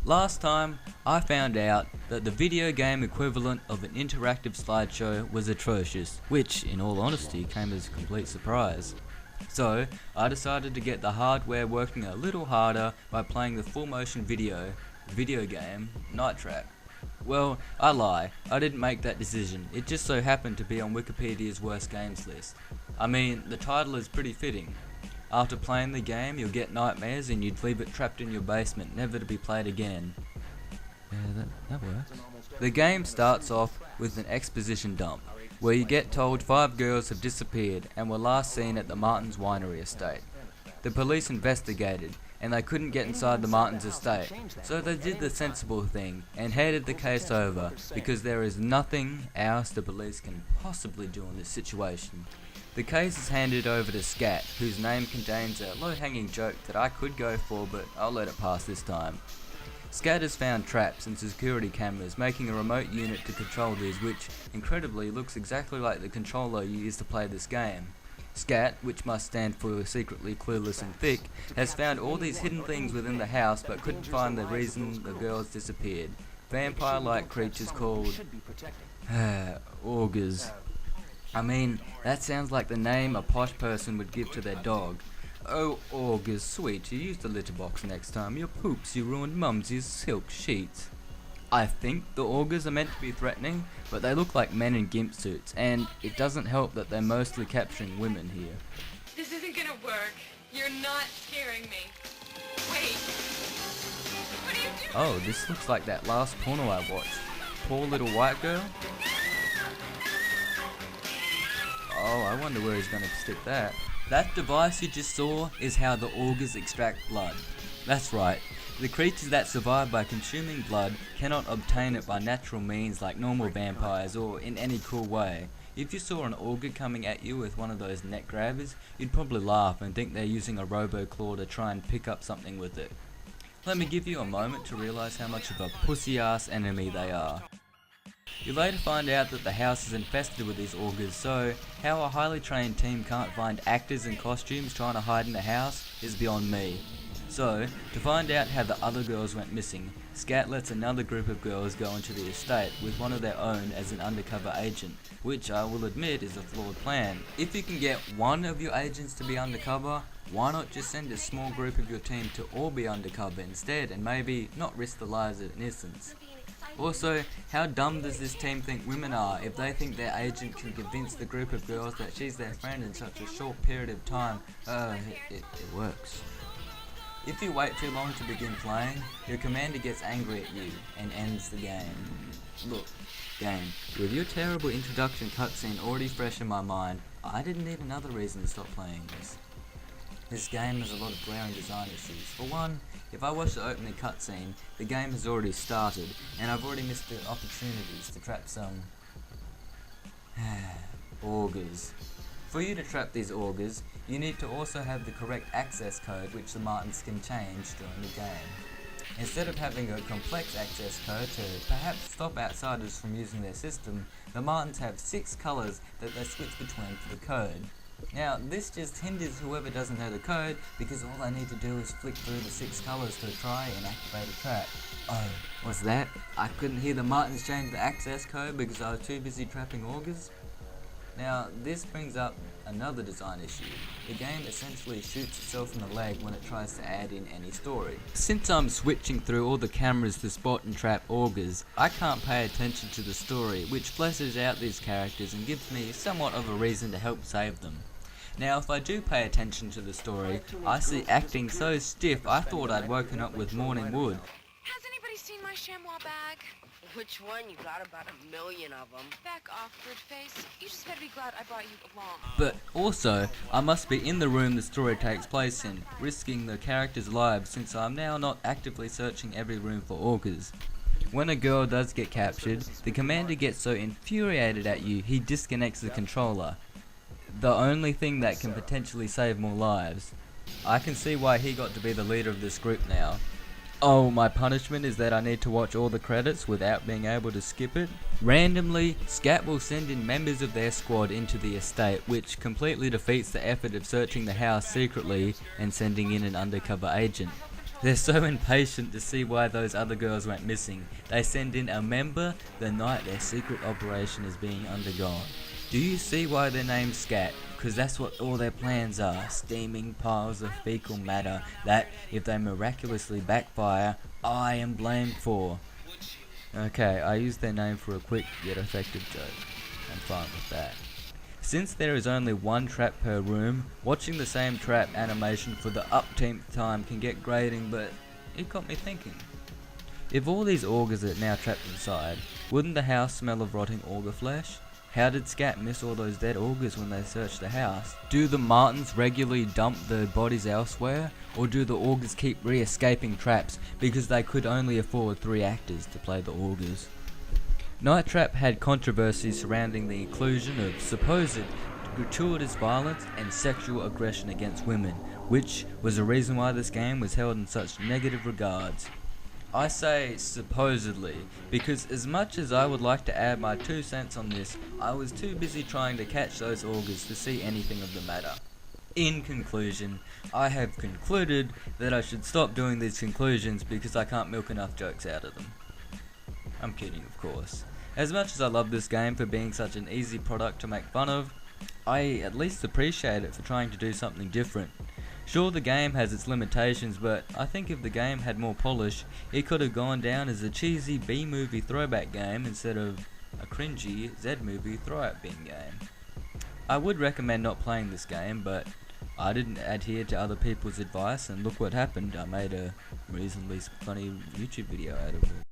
Last time, I found out that the video game equivalent of an interactive slideshow was atrocious, which, in all honesty, came as a complete surprise. So, I decided to get the hardware working a little harder by playing the full motion video game, Night Trap. Well, I lie, I didn't make that decision, it just so happened to be on Wikipedia's worst games list. I mean, the title is pretty fitting. After playing the game, you'll get nightmares and you'd leave it trapped in your basement, never to be played again. Yeah, that works. The game starts off with an exposition dump, where you get told 5 girls have disappeared and were last seen at the Martins Winery estate. The police investigated, and they couldn't get inside the Martins estate, so they did the sensible thing and handed the case over, because there is nothing else the police can possibly do in this situation. The case is handed over to Scat, whose name contains a low-hanging joke that I could go for, but I'll let it pass this time. Scat has found traps and security cameras, making a remote unit to control these, which, incredibly, looks exactly like the controller you use to play this game. Scat, which must stand for secretly clueless and thick, has found all these hidden things within the house but couldn't find the reason the girls disappeared. Vampire-like creatures called augurs. I mean, that sounds like the name a posh person would give to their dog. Oh, augurs, sweet, you use the litter box next time. Your poops, you ruined Mumsy's silk sheets. I think the augurs are meant to be threatening, but they look like men in gimp suits, and it doesn't help that they're mostly capturing women here. This isn't gonna work. You're not scaring me. Wait. What are you doing? Oh, this looks like that last porno I watched. Poor little white girl? Oh, I wonder where he's gonna stick that. That device you just saw is how the augurs extract blood. That's right. The creatures that survive by consuming blood cannot obtain it by natural means like normal vampires or in any cool way. If you saw an augur coming at you with one of those neck grabbers, you'd probably laugh and think they're using a robo-claw to try and pick up something with it. Let me give you a moment to realise how much of a pussy-ass enemy they are. You later find out that the house is infested with these augurs, so how a highly trained team can't find actors in costumes trying to hide in the house is beyond me. So, to find out how the other girls went missing, Scat lets another group of girls go into the estate with one of their own as an undercover agent, which I will admit is a flawed plan. If you can get one of your agents to be undercover, why not just send a small group of your team to all be undercover instead and maybe not risk the lives of innocents? Also, how dumb does this team think women are if they think their agent can convince the group of girls that she's their friend in such a short period of time? It works. If you wait too long to begin playing, your commander gets angry at you and ends the game. Look, game, with your terrible introduction cutscene already fresh in my mind, I didn't need another reason to stop playing this. This game has a lot of glaring design issues. For one, if I watch the opening cutscene, the game has already started, and I've already missed the opportunities to trap some augurs. For you to trap these augurs, you need to also have the correct access code which the Martins can change during the game. Instead of having a complex access code to perhaps stop outsiders from using their system, the Martins have 6 colours that they switch between for the code. Now, this just hinders whoever doesn't know the code, because all they need to do is flick through the 6 colours to try and activate a trap. Oh, what's that? I couldn't hear the Martins change the access code because I was too busy trapping augurs? Now, this brings up another design issue. The game essentially shoots itself in the leg when it tries to add in any story. Since I'm switching through all the cameras to spot and trap augurs, I can't pay attention to the story, which fleshes out these characters and gives me somewhat of a reason to help save them. Now, if I do pay attention to the story, I see acting so stiff I thought I'd woken up with morning wood. Has anybody seen my chamois bag? Which one? You got about 1 million of them. Back off, bird face. You just better be glad I brought you along. But also, I must be in the room the story takes place in, risking the characters' lives since I'm now not actively searching every room for augurs. When a girl does get captured, the commander gets so infuriated at you he disconnects the controller. The only thing that can potentially save more lives. I can see why he got to be the leader of this group now. Oh, my punishment is that I need to watch all the credits without being able to skip it? Randomly, Scat will send in members of their squad into the estate, which completely defeats the effort of searching the house secretly and sending in an undercover agent. They're so impatient to see why those other girls went missing, they send in a member the night their secret operation is being undergone. Do you see why they're named Scat? Because that's what all their plans are, steaming piles of fecal matter that, if they miraculously backfire, I am blamed for. Okay, I used their name for a quick yet effective joke. I'm fine with that. Since there is only one trap per room, watching the same trap animation for the upteenth time can get grating, but it got me thinking. If all these augurs are now trapped inside, wouldn't the house smell of rotting augur flesh? How did Scat miss all those dead augurs when they searched the house? Do the Martins regularly dump their bodies elsewhere? Or do the augurs keep re-escaping traps because they could only afford 3 actors to play the augurs? Night Trap had controversy surrounding the inclusion of supposed gratuitous violence and sexual aggression against women, which was the reason why this game was held in such negative regards. I say supposedly, because as much as I would like to add my 2 cents on this, I was too busy trying to catch those augurs to see anything of the matter. In conclusion, I have concluded that I should stop doing these conclusions because I can't milk enough jokes out of them. I'm kidding, of course. As much as I love this game for being such an easy product to make fun of, I at least appreciate it for trying to do something different. Sure, the game has its limitations, but I think if the game had more polish, it could have gone down as a cheesy B-movie throwback game instead of a cringy Z-movie throw-out bin game. I would recommend not playing this game, but I didn't adhere to other people's advice, and look what happened. I made a reasonably funny YouTube video out of it.